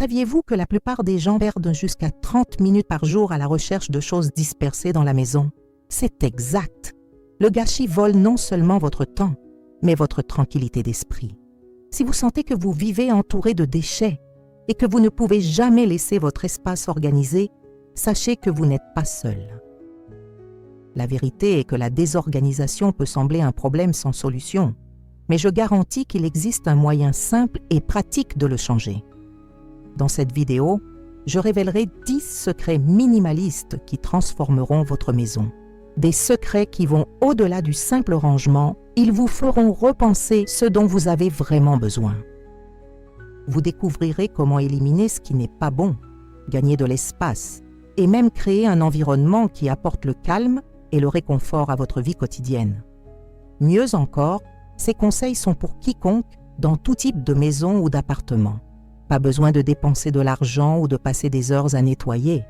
Saviez-vous que la plupart des gens perdent jusqu'à 30 minutes par jour à la recherche de choses dispersées dans la maison? C'est exact. Le gâchis vole non seulement votre temps, mais votre tranquillité d'esprit. Si vous sentez que vous vivez entouré de déchets et que vous ne pouvez jamais laisser votre espace organisé, sachez que vous n'êtes pas seul. La vérité est que la désorganisation peut sembler un problème sans solution, mais je garantis qu'il existe un moyen simple et pratique de le changer. Dans cette vidéo, je révélerai 10 secrets minimalistes qui transformeront votre maison. Des secrets qui vont au-delà du simple rangement, ils vous feront repenser ce dont vous avez vraiment besoin. Vous découvrirez comment éliminer ce qui n'est pas bon, gagner de l'espace et même créer un environnement qui apporte le calme et le réconfort à votre vie quotidienne. Mieux encore, ces conseils sont pour quiconque dans tout type de maison ou d'appartement. Pas besoin de dépenser de l'argent ou de passer des heures à nettoyer.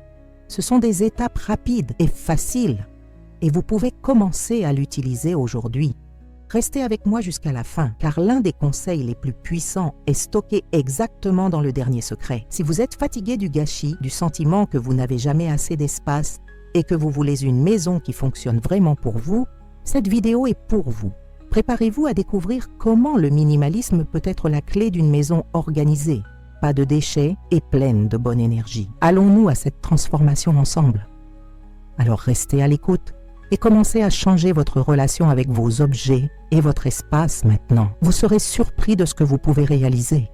Ce sont des étapes rapides et faciles et vous pouvez commencer à l'utiliser aujourd'hui. Restez avec moi jusqu'à la fin, car l'un des conseils les plus puissants est stocké exactement dans le dernier secret. Si vous êtes fatigué du gâchis, du sentiment que vous n'avez jamais assez d'espace et que vous voulez une maison qui fonctionne vraiment pour vous, cette vidéo est pour vous. Préparez-vous à découvrir comment le minimalisme peut être la clé d'une maison organisée, pas de déchets et pleine de bonne énergie. Allons-nous à cette transformation ensemble? Alors restez à l'écoute et commencez à changer votre relation avec vos objets et votre espace maintenant. Vous serez surpris de ce que vous pouvez réaliser.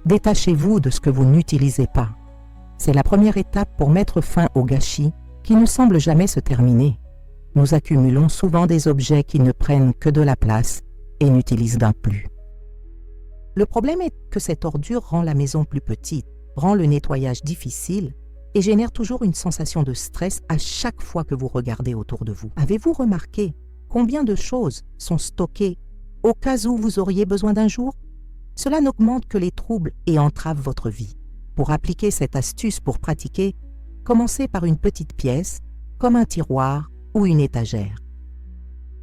Détachez-vous de ce que vous n'utilisez pas. C'est la première étape pour mettre fin au gâchis qui ne semble jamais se terminer. Nous accumulons souvent des objets qui ne prennent que de la place et n'utilisent d'un plus. Le problème est que cette ordure rend la maison plus petite, rend le nettoyage difficile et génère toujours une sensation de stress à chaque fois que vous regardez autour de vous. Avez-vous remarqué combien de choses sont stockées au cas où vous auriez besoin d'un jour? Cela n'augmente que les troubles et entrave votre vie. Pour appliquer cette astuce pour pratiquer, commencez par une petite pièce, comme un tiroir ou une étagère.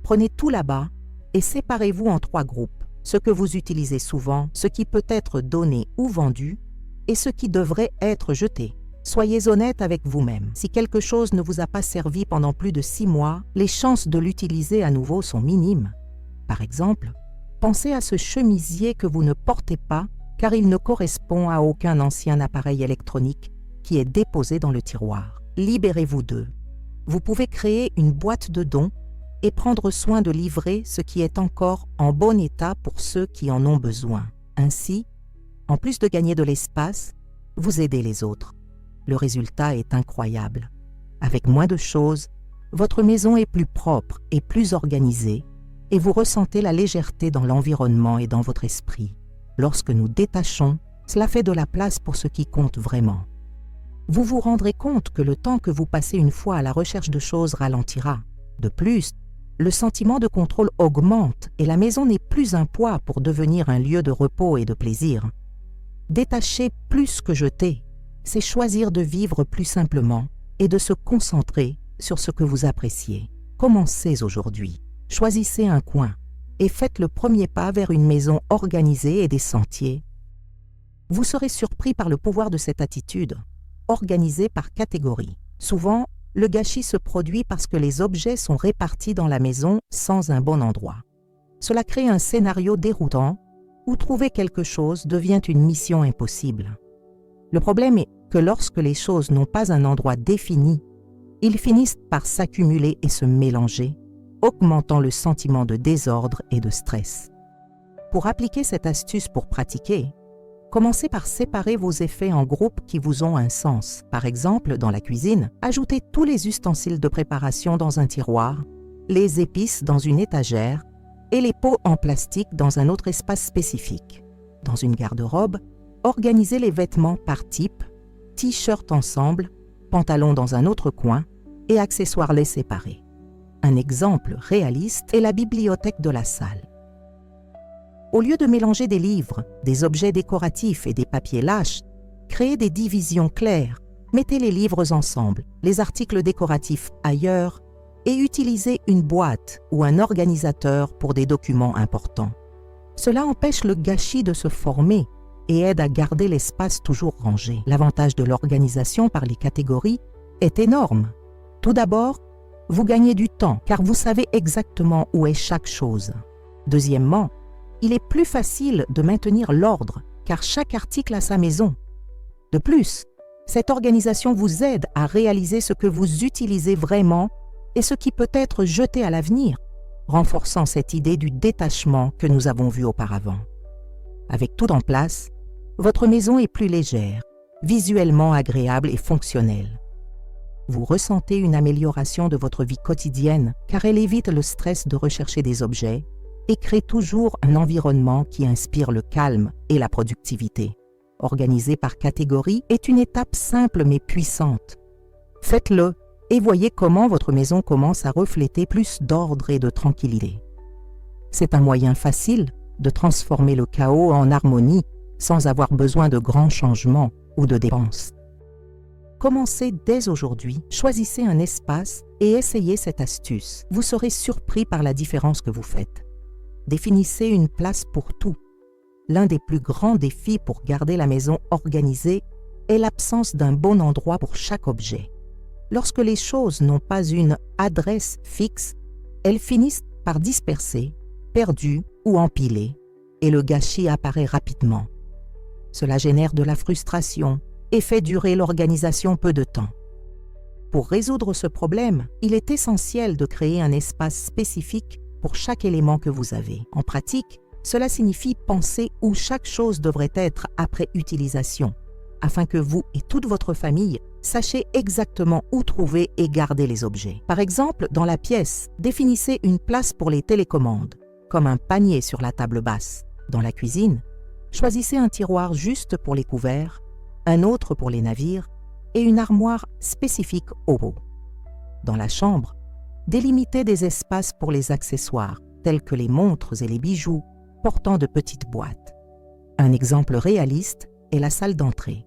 Prenez tout là-bas et séparez-vous en 3 groupes. Ce que vous utilisez souvent, ce qui peut être donné ou vendu, et ce qui devrait être jeté. Soyez honnête avec vous-même. Si quelque chose ne vous a pas servi pendant plus de 6 mois, les chances de l'utiliser à nouveau sont minimes. Par exemple, pensez à ce chemisier que vous ne portez pas car il ne correspond à aucun ancien appareil électronique qui est déposé dans le tiroir. Libérez-vous d'eux. Vous pouvez créer une boîte de dons et prendre soin de livrer ce qui est encore en bon état pour ceux qui en ont besoin. Ainsi, en plus de gagner de l'espace, vous aidez les autres. Le résultat est incroyable. Avec moins de choses, votre maison est plus propre et plus organisée et vous ressentez la légèreté dans l'environnement et dans votre esprit. Lorsque nous détachons, cela fait de la place pour ce qui compte vraiment. Vous vous rendrez compte que le temps que vous passez une fois à la recherche de choses ralentira. De plus, le sentiment de contrôle augmente et la maison n'est plus un poids pour devenir un lieu de repos et de plaisir. Détacher plus que jeter, c'est choisir de vivre plus simplement et de se concentrer sur ce que vous appréciez. Commencez aujourd'hui. Choisissez un coin et faites le premier pas vers une maison organisée et des sentiers. Vous serez surpris par le pouvoir de cette attitude, organisée par catégorie. Souvent, le gâchis se produit parce que les objets sont répartis dans la maison sans un bon endroit. Cela crée un scénario déroutant où trouver quelque chose devient une mission impossible. Le problème est que lorsque les choses n'ont pas un endroit défini, ils finissent par s'accumuler et se mélanger, augmentant le sentiment de désordre et de stress. Pour appliquer cette astuce pour pratiquer, commencez par séparer vos effets en groupes qui vous ont un sens. Par exemple, dans la cuisine, ajoutez tous les ustensiles de préparation dans un tiroir, les épices dans une étagère et les pots en plastique dans un autre espace spécifique. Dans une garde-robe, organisez les vêtements par type, t-shirt ensemble, pantalon dans un autre coin et accessoires les séparer. Un exemple réaliste est la bibliothèque de la salle. Au lieu de mélanger des livres, des objets décoratifs et des papiers lâches, créez des divisions claires, mettez les livres ensemble, les articles décoratifs ailleurs et utilisez une boîte ou un organisateur pour des documents importants. Cela empêche le gâchis de se former et aide à garder l'espace toujours rangé. L'avantage de l'organisation par les catégories est énorme. Tout d'abord, vous gagnez du temps car vous savez exactement où est chaque chose. Deuxièmement, il est plus facile de maintenir l'ordre car chaque article a sa maison. De plus, cette organisation vous aide à réaliser ce que vous utilisez vraiment et ce qui peut être jeté à l'avenir, renforçant cette idée du détachement que nous avons vu auparavant. Avec tout en place, votre maison est plus légère, visuellement agréable et fonctionnelle. Vous ressentez une amélioration de votre vie quotidienne car elle évite le stress de rechercher des objets et crée toujours un environnement qui inspire le calme et la productivité. Organiser par catégorie est une étape simple mais puissante. Faites-le et voyez comment votre maison commence à refléter plus d'ordre et de tranquillité. C'est un moyen facile de transformer le chaos en harmonie sans avoir besoin de grands changements ou de dépenses. Commencez dès aujourd'hui, choisissez un espace et essayez cette astuce. Vous serez surpris par la différence que vous faites. Définissez une place pour tout. L'un des plus grands défis pour garder la maison organisée est l'absence d'un bon endroit pour chaque objet. Lorsque les choses n'ont pas une adresse fixe, elles finissent par disperser, perdues ou empilées, et le gâchis apparaît rapidement. Cela génère de la frustration et fait durer l'organisation peu de temps. Pour résoudre ce problème, il est essentiel de créer un espace spécifique pour chaque élément que vous avez. En pratique, cela signifie penser où chaque chose devrait être après utilisation, afin que vous et toute votre famille sachiez exactement où trouver et garder les objets. Par exemple, dans la pièce, définissez une place pour les télécommandes, comme un panier sur la table basse. Dans la cuisine, choisissez un tiroir juste pour les couverts, un autre pour les navires et une armoire spécifique au pot. Dans la chambre, délimitez des espaces pour les accessoires, tels que les montres et les bijoux, portant de petites boîtes. Un exemple réaliste est la salle d'entrée.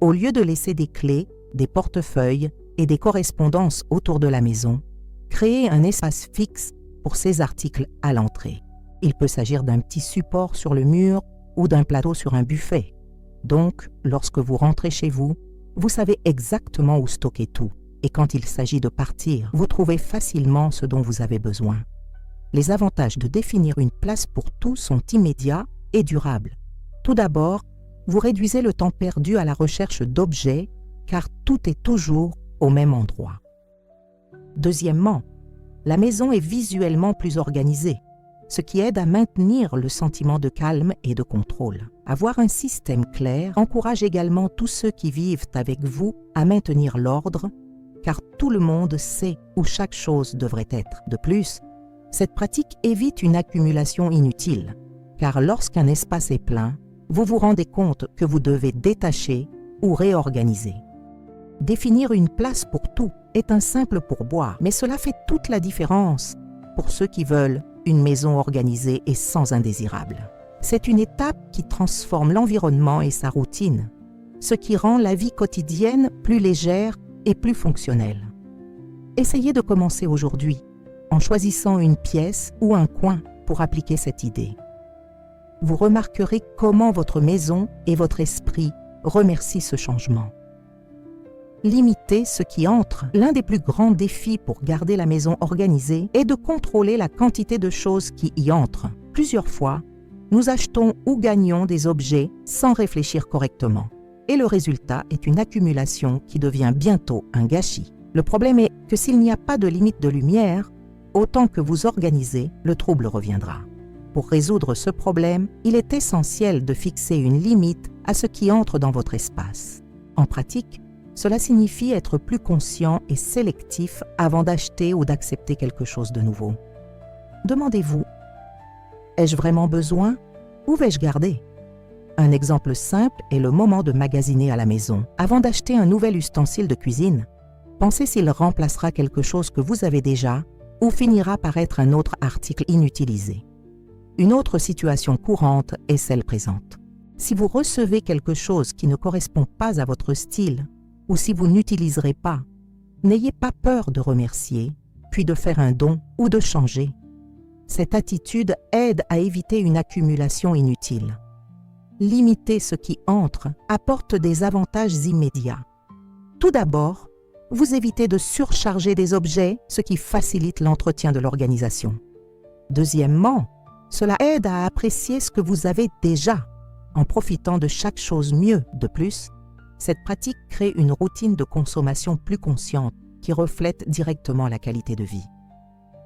Au lieu de laisser des clés, des portefeuilles et des correspondances autour de la maison, créez un espace fixe pour ces articles à l'entrée. Il peut s'agir d'un petit support sur le mur ou d'un plateau sur un buffet. Donc, lorsque vous rentrez chez vous, vous savez exactement où stocker tout. Et quand il s'agit de partir, vous trouvez facilement ce dont vous avez besoin. Les avantages de définir une place pour tout sont immédiats et durables. Tout d'abord, vous réduisez le temps perdu à la recherche d'objets car tout est toujours au même endroit. Deuxièmement, la maison est visuellement plus organisée, ce qui aide à maintenir le sentiment de calme et de contrôle. Avoir un système clair encourage également tous ceux qui vivent avec vous à maintenir l'ordre, car tout le monde sait où chaque chose devrait être. De plus, cette pratique évite une accumulation inutile, car lorsqu'un espace est plein, vous vous rendez compte que vous devez détacher ou réorganiser. Définir une place pour tout est un simple pourboire, mais cela fait toute la différence pour ceux qui veulent une maison organisée et sans indésirables. C'est une étape qui transforme l'environnement et sa routine, ce qui rend la vie quotidienne plus légère et plus fonctionnelle. Essayez de commencer aujourd'hui en choisissant une pièce ou un coin pour appliquer cette idée. Vous remarquerez comment votre maison et votre esprit remercient ce changement. Limitez ce qui entre. L'un des plus grands défis pour garder la maison organisée est de contrôler la quantité de choses qui y entrent. Plusieurs fois, nous achetons ou gagnons des objets sans réfléchir correctement. Et le résultat est une accumulation qui devient bientôt un gâchis. Le problème est que s'il n'y a pas de limite de lumière, autant que vous organisez, le trouble reviendra. Pour résoudre ce problème, il est essentiel de fixer une limite à ce qui entre dans votre espace. En pratique, cela signifie être plus conscient et sélectif avant d'acheter ou d'accepter quelque chose de nouveau. Demandez-vous, ai-je vraiment besoin ou vais-je garder? Un exemple simple est le moment de magasiner à la maison. Avant d'acheter un nouvel ustensile de cuisine, pensez s'il remplacera quelque chose que vous avez déjà ou finira par être un autre article inutilisé. Une autre situation courante est celle présente. Si vous recevez quelque chose qui ne correspond pas à votre style ou si vous n'utiliserez pas, n'ayez pas peur de remercier, puis de faire un don ou de changer. Cette attitude aide à éviter une accumulation inutile. limiter ce qui entre apporte des avantages immédiats. Tout d'abord, vous évitez de surcharger des objets, ce qui facilite l'entretien de l'organisation. Deuxièmement, cela aide à apprécier ce que vous avez déjà, en profitant de chaque chose mieux. De plus, cette pratique crée une routine de consommation plus consciente qui reflète directement la qualité de vie.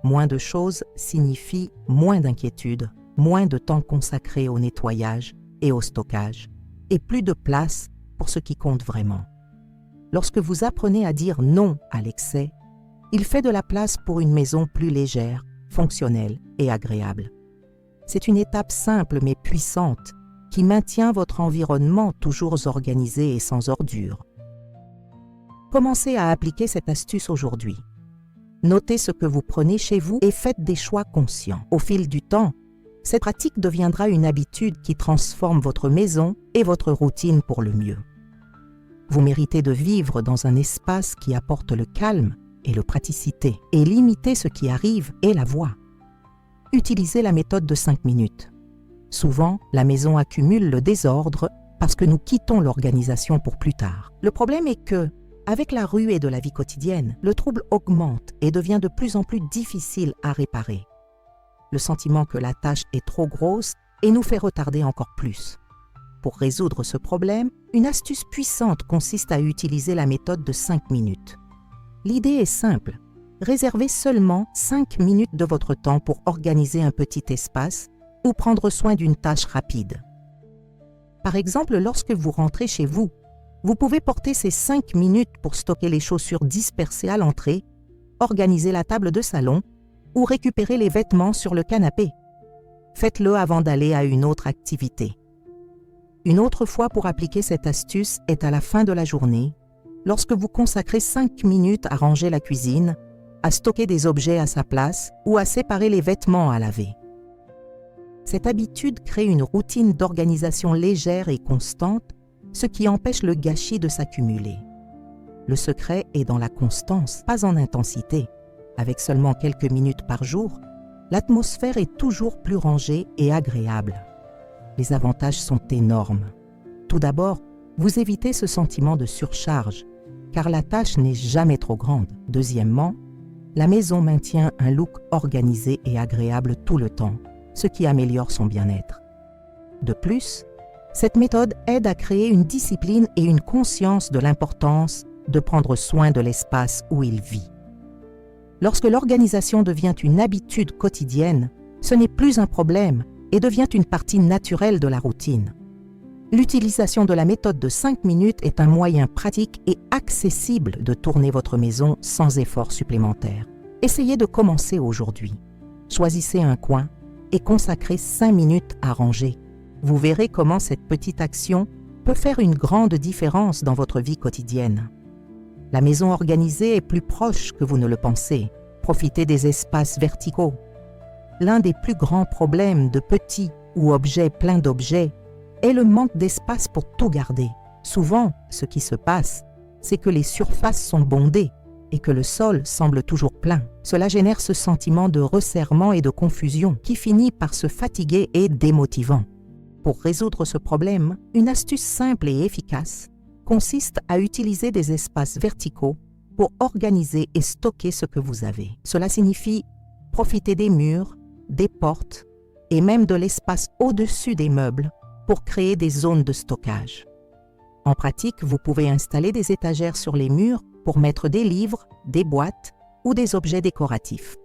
Moins de choses signifie moins d'inquiétude, moins de temps consacré au nettoyage et au stockage, et plus de place pour ce qui compte vraiment. Lorsque vous apprenez à dire non à l'excès, il fait de la place pour une maison plus légère, fonctionnelle et agréable. C'est une étape simple mais puissante qui maintient votre environnement toujours organisé et sans ordures. Commencez à appliquer cette astuce aujourd'hui. Notez ce que vous prenez chez vous et faites des choix conscients. Au fil du temps, cette pratique deviendra une habitude qui transforme votre maison et votre routine pour le mieux. Vous méritez de vivre dans un espace qui apporte le calme et la praticité, et limiter ce qui arrive et la voie. Utilisez la méthode de 5 minutes. Souvent, la maison accumule le désordre parce que nous quittons l'organisation pour plus tard. Le problème est que, avec la ruée de la vie quotidienne, le trouble augmente et devient de plus en plus difficile à réparer. Le sentiment que la tâche est trop grosse et nous fait retarder encore plus. Pour résoudre ce problème, une astuce puissante consiste à utiliser la méthode de 5 minutes. L'idée est simple. Réservez seulement 5 minutes de votre temps pour organiser un petit espace ou prendre soin d'une tâche rapide. Par exemple, lorsque vous rentrez chez vous, vous pouvez porter ces 5 minutes pour stocker les chaussures dispersées à l'entrée, organiser la table de salon ou récupérer les vêtements sur le canapé. Faites-le avant d'aller à une autre activité. Une autre fois pour appliquer cette astuce est à la fin de la journée, lorsque vous consacrez 5 minutes à ranger la cuisine, à stocker des objets à sa place ou à séparer les vêtements à laver. Cette habitude crée une routine d'organisation légère et constante, ce qui empêche le gâchis de s'accumuler. Le secret est dans la constance, pas en intensité. Avec seulement quelques minutes par jour, l'atmosphère est toujours plus rangée et agréable. Les avantages sont énormes. Tout d'abord, vous évitez ce sentiment de surcharge, car la tâche n'est jamais trop grande. Deuxièmement, la maison maintient un look organisé et agréable tout le temps, ce qui améliore son bien-être. De plus, cette méthode aide à créer une discipline et une conscience de l'importance de prendre soin de l'espace où il vit. Lorsque l'organisation devient une habitude quotidienne, ce n'est plus un problème et devient une partie naturelle de la routine. L'utilisation de la méthode de 5 minutes est un moyen pratique et accessible de tourner votre maison sans effort supplémentaire. Essayez de commencer aujourd'hui. Choisissez un coin et consacrez 5 minutes à ranger. Vous verrez comment cette petite action peut faire une grande différence dans votre vie quotidienne. La maison organisée est plus proche que vous ne le pensez. Profitez des espaces verticaux. L'un des plus grands problèmes de petits ou objets pleins d'objets est le manque d'espace pour tout garder. Souvent, ce qui se passe, c'est que les surfaces sont bondées et que le sol semble toujours plein. Cela génère ce sentiment de resserrement et de confusion qui finit par se fatiguer et démotivant. Pour résoudre ce problème, une astuce simple et efficace consiste à utiliser des espaces verticaux pour organiser et stocker ce que vous avez. Cela signifie profiter des murs, des portes et même de l'espace au-dessus des meubles pour créer des zones de stockage. En pratique, vous pouvez installer des étagères sur les murs pour mettre des livres, des boîtes ou des objets décoratifs.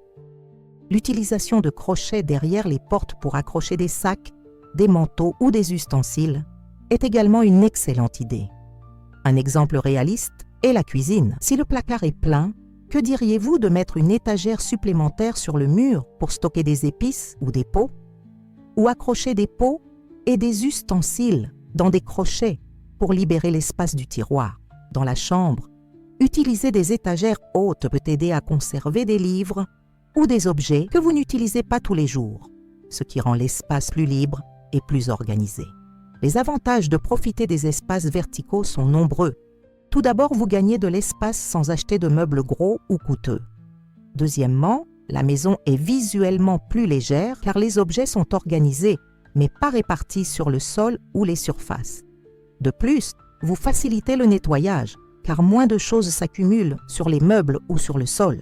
L'utilisation de crochets derrière les portes pour accrocher des sacs, des manteaux ou des ustensiles est également une excellente idée. Un exemple réaliste est la cuisine. Si le placard est plein, que diriez-vous de mettre une étagère supplémentaire sur le mur pour stocker des épices ou des pots? Ou accrocher des pots et des ustensiles dans des crochets pour libérer l'espace du tiroir? Dans la chambre, utiliser des étagères hautes peut aider à conserver des livres ou des objets que vous n'utilisez pas tous les jours, ce qui rend l'espace plus libre et plus organisé. Les avantages de profiter des espaces verticaux sont nombreux. Tout d'abord, vous gagnez de l'espace sans acheter de meubles gros ou coûteux. Deuxièmement, la maison est visuellement plus légère car les objets sont organisés mais pas répartis sur le sol ou les surfaces. De plus, vous facilitez le nettoyage, car moins de choses s'accumulent sur les meubles ou sur le sol.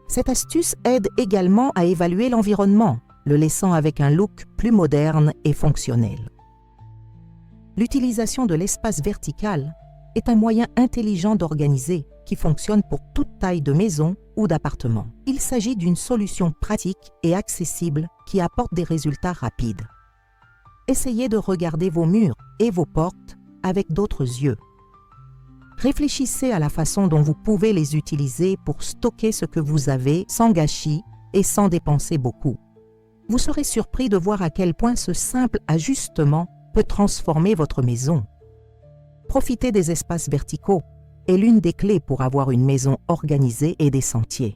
Cette astuce aide également à évaluer l'environnement, le laissant avec un look plus moderne et fonctionnel. L'utilisation de l'espace vertical est un moyen intelligent d'organiser qui fonctionne pour toute taille de maison ou d'appartement. Il s'agit d'une solution pratique et accessible qui apporte des résultats rapides. Essayez de regarder vos murs et vos portes avec d'autres yeux. Réfléchissez à la façon dont vous pouvez les utiliser pour stocker ce que vous avez sans gâchis et sans dépenser beaucoup. Vous serez surpris de voir à quel point ce simple ajustement peut transformer votre maison. Profiter des espaces verticaux est l'une des clés pour avoir une maison organisée et des sentiers.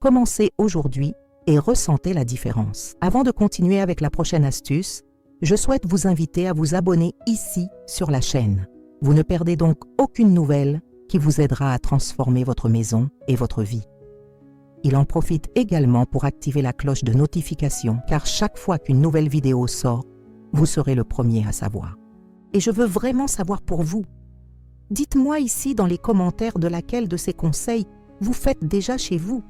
Commencez aujourd'hui et ressentez la différence. Avant de continuer avec la prochaine astuce, je souhaite vous inviter à vous abonner ici sur la chaîne. Vous ne perdez donc aucune nouvelle qui vous aidera à transformer votre maison et votre vie. Il en profite également pour activer la cloche de notification, car chaque fois qu'une nouvelle vidéo sort, vous serez le premier à savoir. Et je veux vraiment savoir pour vous. Dites-moi ici dans les commentaires de laquelle de ces conseils vous faites déjà chez vous.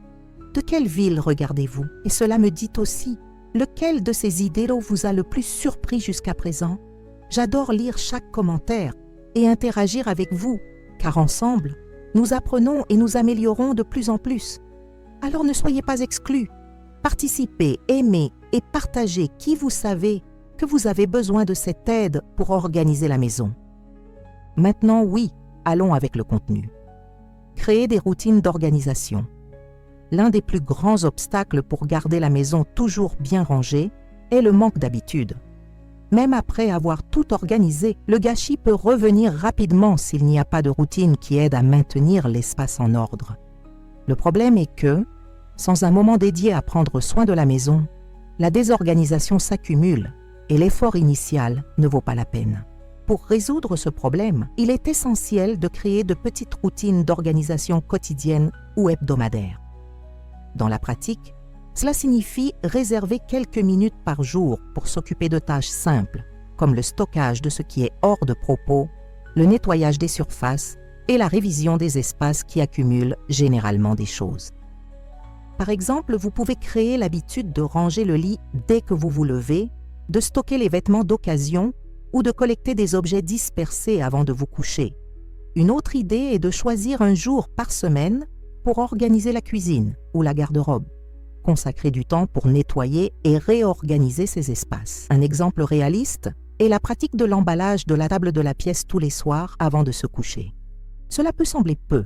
De quelle ville regardez-vous? Et cela me dit aussi, lequel de ces idéaux vous a le plus surpris jusqu'à présent? J'adore lire chaque commentaire et interagir avec vous, car ensemble, nous apprenons et nous améliorons de plus en plus. Alors ne soyez pas exclus. Participez, aimez et partagez qui vous savez que vous avez besoin de cette aide pour organiser la maison. Maintenant, oui, allons avec le contenu. Créer des routines d'organisation. L'un des plus grands obstacles pour garder la maison toujours bien rangée est le manque d'habitude. Même après avoir tout organisé, le gâchis peut revenir rapidement s'il n'y a pas de routine qui aide à maintenir l'espace en ordre. Le problème est que, sans un moment dédié à prendre soin de la maison, la désorganisation s'accumule et l'effort initial ne vaut pas la peine. Pour résoudre ce problème, il est essentiel de créer de petites routines d'organisation quotidienne ou hebdomadaires. Dans la pratique, cela signifie réserver quelques minutes par jour pour s'occuper de tâches simples, comme le stockage de ce qui est hors de propos, le nettoyage des surfaces et la révision des espaces qui accumulent généralement des choses. Par exemple, vous pouvez créer l'habitude de ranger le lit dès que vous vous levez, de stocker les vêtements d'occasion ou de collecter des objets dispersés avant de vous coucher. Une autre idée est de choisir un jour par semaine pour organiser la cuisine ou la garde-robe. Consacrer du temps pour nettoyer et réorganiser ces espaces. Un exemple réaliste est la pratique de l'emballage de la table de la pièce tous les soirs avant de se coucher. Cela peut sembler peu,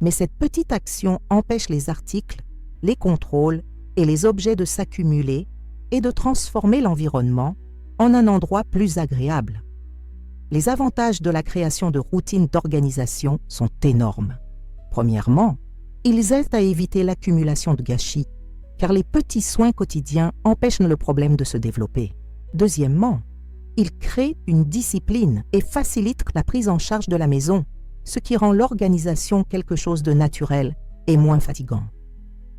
mais cette petite action empêche les articles, les contrôles et les objets de s'accumuler et de transformer l'environnement en un endroit plus agréable. Les avantages de la création de routines d'organisation sont énormes. Premièrement, ils aident à éviter l'accumulation de gâchis, car les petits soins quotidiens empêchent le problème de se développer. Deuxièmement, ils créent une discipline et facilitent la prise en charge de la maison, ce qui rend l'organisation quelque chose de naturel et moins fatigant.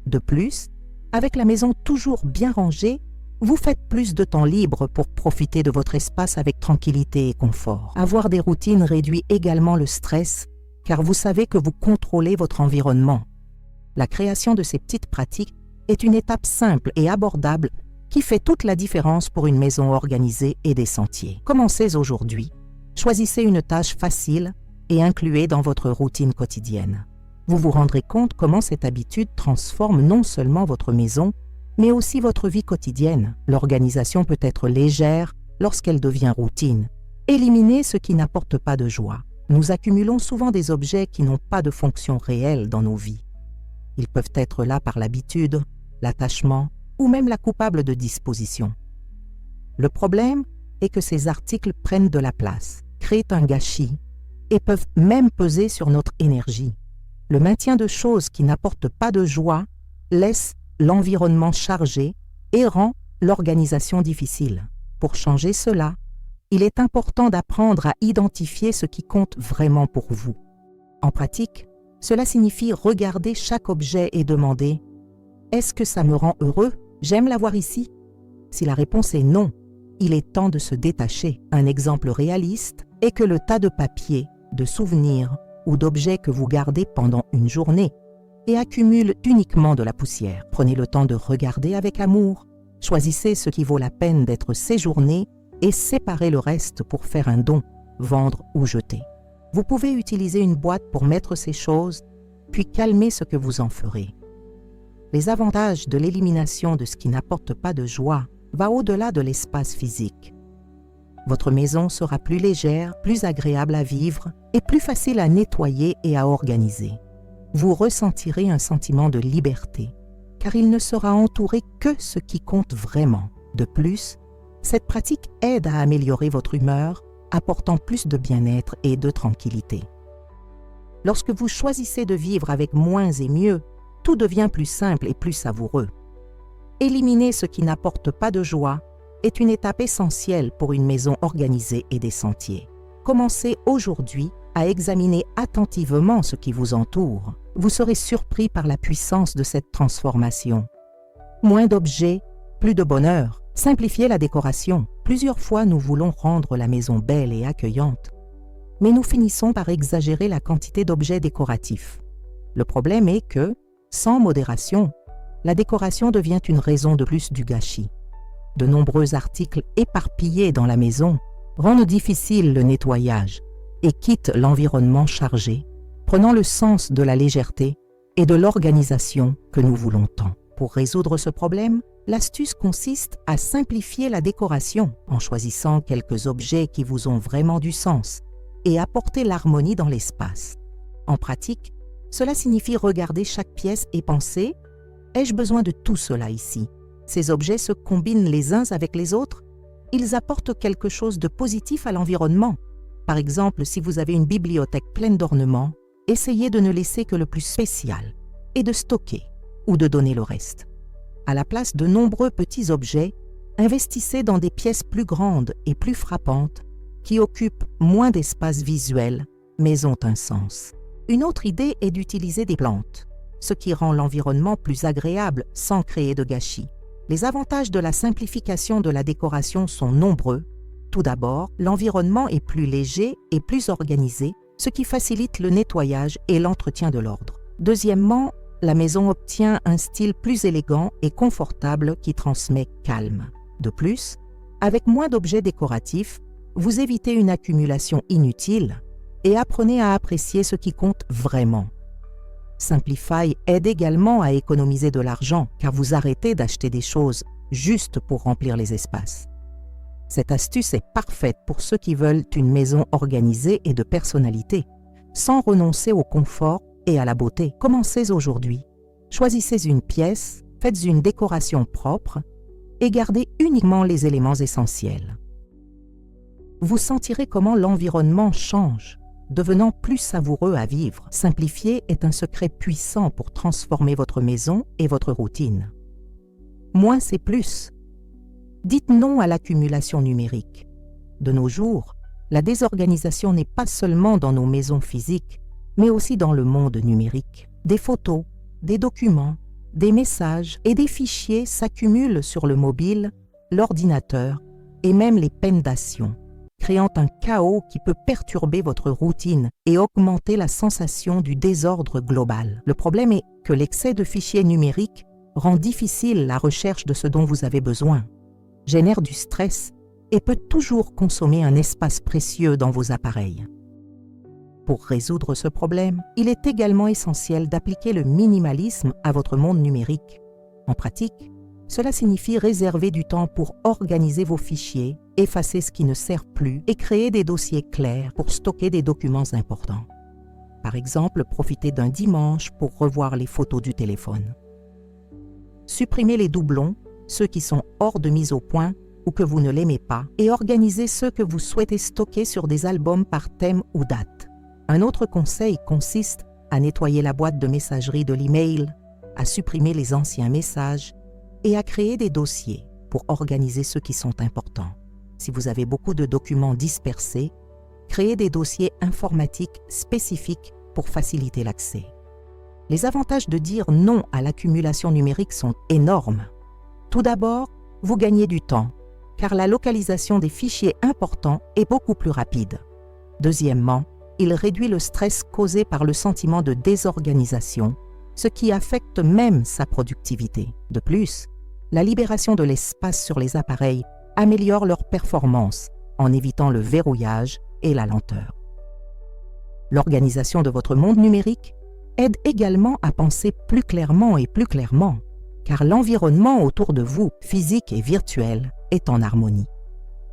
De plus, avec la maison toujours bien rangée, vous faites plus de temps libre pour profiter de votre espace avec tranquillité et confort. Avoir des routines réduit également le stress, car vous savez que vous contrôlez votre environnement. La création de ces petites pratiques est une étape simple et abordable qui fait toute la différence pour une maison organisée et des sentiers. Commencez aujourd'hui. Choisissez une tâche facile et incluez dans votre routine quotidienne. Vous vous rendrez compte comment cette habitude transforme non seulement votre maison, mais aussi votre vie quotidienne. L'organisation peut être légère lorsqu'elle devient routine. Éliminez ce qui n'apporte pas de joie. Nous accumulons souvent des objets qui n'ont pas de fonction réelle dans nos vies. Ils peuvent être là par l'habitude, l'attachement ou même la coupable de disposition. Le problème est que ces articles prennent de la place, créent un gâchis et peuvent même peser sur notre énergie. Le maintien de choses qui n'apportent pas de joie laisse l'environnement chargé et rend l'organisation difficile. Pour changer cela, il est important d'apprendre à identifier ce qui compte vraiment pour vous. En pratique, cela signifie regarder chaque objet et demander « Est-ce que ça me rend heureux? J'aime l'avoir ici ?» Si la réponse est non, il est temps de se détacher. Un exemple réaliste est que le tas de papier, de souvenirs ou d'objets que vous gardez pendant une journée et accumule uniquement de la poussière. Prenez le temps de regarder avec amour, choisissez ce qui vaut la peine d'être séjourné et séparez le reste pour faire un don, vendre ou jeter. Vous pouvez utiliser une boîte pour mettre ces choses, puis calmer ce que vous en ferez. Les avantages de l'élimination de ce qui n'apporte pas de joie va au-delà de l'espace physique. Votre maison sera plus légère, plus agréable à vivre et plus facile à nettoyer et à organiser. Vous ressentirez un sentiment de liberté, car il ne sera entouré que ce qui compte vraiment. De plus, cette pratique aide à améliorer votre humeur, apportant plus de bien-être et de tranquillité. Lorsque vous choisissez de vivre avec moins et mieux, tout devient plus simple et plus savoureux. Éliminer ce qui n'apporte pas de joie est une étape essentielle pour une maison organisée et des sentiers. Commencez aujourd'hui à examiner attentivement ce qui vous entoure. Vous serez surpris par la puissance de cette transformation. Moins d'objets, plus de bonheur. Simplifiez la décoration. Plusieurs fois, nous voulons rendre la maison belle et accueillante, mais nous finissons par exagérer la quantité d'objets décoratifs. Le problème est que, sans modération, la décoration devient une raison de plus du gâchis. De nombreux articles éparpillés dans la maison rendent difficile le nettoyage et quittent l'environnement chargé, prenant le sens de la légèreté et de l'organisation que nous voulons tant. Pour résoudre ce problème, l'astuce consiste à simplifier la décoration en choisissant quelques objets qui vous ont vraiment du sens et apporter l'harmonie dans l'espace. En pratique, cela signifie regarder chaque pièce et penser « Ai-je besoin de tout cela ici ?» Ces objets se combinent les uns avec les autres. Ils apportent quelque chose de positif à l'environnement. Par exemple, si vous avez une bibliothèque pleine d'ornements, essayez de ne laisser que le plus spécial et de stocker ou de donner le reste. À la place de nombreux petits objets, investissez dans des pièces plus grandes et plus frappantes qui occupent moins d'espace visuel mais ont un sens. Une autre idée est d'utiliser des plantes, ce qui rend l'environnement plus agréable sans créer de gâchis. Les avantages de la simplification de la décoration sont nombreux. Tout d'abord, l'environnement est plus léger et plus organisé, ce qui facilite le nettoyage et l'entretien de l'ordre. Deuxièmement, la maison obtient un style plus élégant et confortable qui transmet calme. De plus, avec moins d'objets décoratifs, vous évitez une accumulation inutile et apprenez à apprécier ce qui compte vraiment. Simplify aide également à économiser de l'argent car vous arrêtez d'acheter des choses juste pour remplir les espaces. Cette astuce est parfaite pour ceux qui veulent une maison organisée et de personnalité, sans renoncer au confort et à la beauté. Commencez aujourd'hui. Choisissez une pièce, faites une décoration propre et gardez uniquement les éléments essentiels. Vous sentirez comment l'environnement change, devenant plus savoureux à vivre. Simplifier est un secret puissant pour transformer votre maison et votre routine. Moins c'est plus. Dites non à l'accumulation numérique. De nos jours, la désorganisation n'est pas seulement dans nos maisons physiques, mais aussi dans le monde numérique. Des photos, des documents, des messages et des fichiers s'accumulent sur le mobile, l'ordinateur et même les pendations, créant un chaos qui peut perturber votre routine et augmenter la sensation du désordre global. Le problème est que l'excès de fichiers numériques rend difficile la recherche de ce dont vous avez besoin, génère du stress et peut toujours consommer un espace précieux dans vos appareils. Pour résoudre ce problème, il est également essentiel d'appliquer le minimalisme à votre monde numérique. En pratique, cela signifie réserver du temps pour organiser vos fichiers, effacer ce qui ne sert plus et créer des dossiers clairs pour stocker des documents importants. Par exemple, profitez d'un dimanche pour revoir les photos du téléphone. Supprimez les doublons, ceux qui sont hors de mise au point ou que vous ne l'aimez pas, et organisez ceux que vous souhaitez stocker sur des albums par thème ou date. Un autre conseil consiste à nettoyer la boîte de messagerie de l'email, à supprimer les anciens messages et à créer des dossiers pour organiser ceux qui sont importants. Si vous avez beaucoup de documents dispersés, créez des dossiers informatiques spécifiques pour faciliter l'accès. Les avantages de dire non à l'accumulation numérique sont énormes. Tout d'abord, vous gagnez du temps, car la localisation des fichiers importants est beaucoup plus rapide. Deuxièmement, il réduit le stress causé par le sentiment de désorganisation, ce qui affecte même sa productivité. De plus, la libération de l'espace sur les appareils améliore leur performance en évitant le verrouillage et la lenteur. L'organisation de votre monde numérique aide également à penser plus clairement, car l'environnement autour de vous, physique et virtuel, est en harmonie.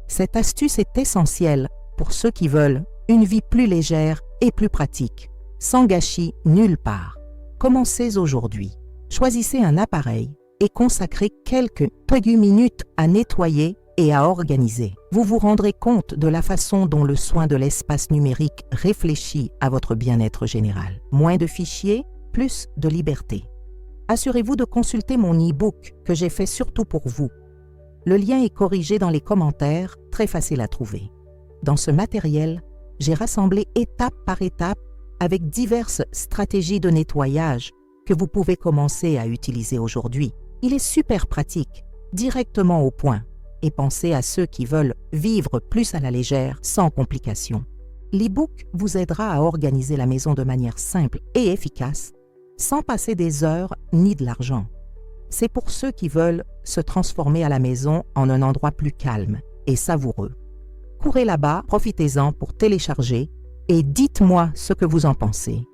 Cette astuce est essentielle pour ceux qui veulent une vie plus légère et plus pratique, sans gâchis nulle part. Commencez aujourd'hui. Choisissez un appareil et consacrez quelques minutes à nettoyer et à organiser. Vous vous rendrez compte de la façon dont le soin de l'espace numérique réfléchit à votre bien-être général. Moins de fichiers, plus de liberté. Assurez-vous de consulter mon e-book que j'ai fait surtout pour vous. Le lien est corrigé dans les commentaires, très facile à trouver. Dans ce matériel, j'ai rassemblé étape par étape avec diverses stratégies de nettoyage que vous pouvez commencer à utiliser aujourd'hui. Il est super pratique, directement au point, et pensez à ceux qui veulent vivre plus à la légère, sans complications. L'e-book vous aidera à organiser la maison de manière simple et efficace, sans passer des heures ni de l'argent. C'est pour ceux qui veulent se transformer à la maison en un endroit plus calme et savoureux. Courez là-bas, profitez-en pour télécharger et dites-moi ce que vous en pensez.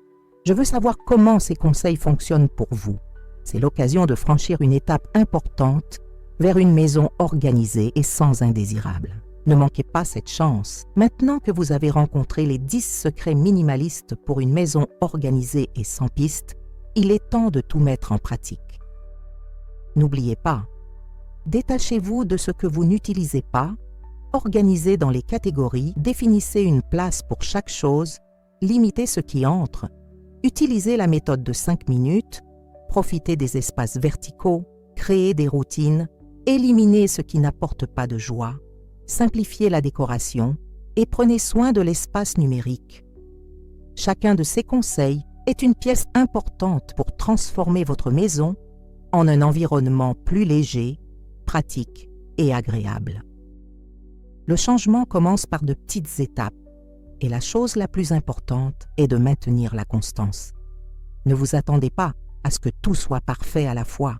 Je veux savoir comment ces conseils fonctionnent pour vous. C'est l'occasion de franchir une étape importante vers une maison organisée et sans indésirables. Ne manquez pas cette chance. Maintenant que vous avez rencontré les 10 secrets minimalistes pour une maison organisée et sans piste, il est temps de tout mettre en pratique. N'oubliez pas, détachez-vous de ce que vous n'utilisez pas, organisez dans les catégories, définissez une place pour chaque chose, limitez ce qui entre, utilisez la méthode de 5 minutes, profitez des espaces verticaux, créez des routines, éliminez ce qui n'apporte pas de joie, simplifiez la décoration et prenez soin de l'espace numérique. Chacun de ces conseils est une pièce importante pour transformer votre maison en un environnement plus léger, pratique et agréable. Le changement commence par de petites étapes et la chose la plus importante est de maintenir la constance. Ne vous attendez pas à ce que tout soit parfait à la fois,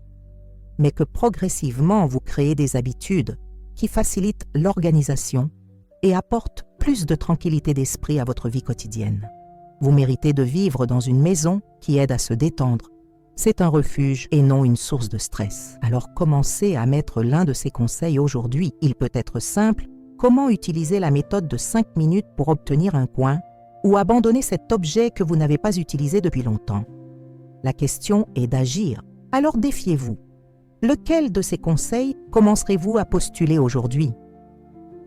mais que progressivement vous créez des habitudes qui facilitent l'organisation et apportent plus de tranquillité d'esprit à votre vie quotidienne. Vous méritez de vivre dans une maison qui aide à se détendre. C'est un refuge et non une source de stress. Alors commencez à mettre l'un de ces conseils aujourd'hui. Il peut être simple. Comment utiliser la méthode de 5 minutes pour obtenir un coin ou abandonner cet objet que vous n'avez pas utilisé depuis longtemps? La question est d'agir. Alors défiez-vous. Lequel de ces conseils commencerez-vous à postuler aujourd'hui?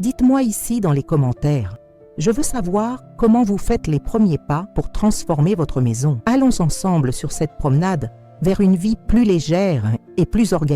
Dites-moi ici dans les commentaires. Je veux savoir comment vous faites les premiers pas pour transformer votre maison. Allons ensemble sur cette promenade vers une vie plus légère et plus organisée.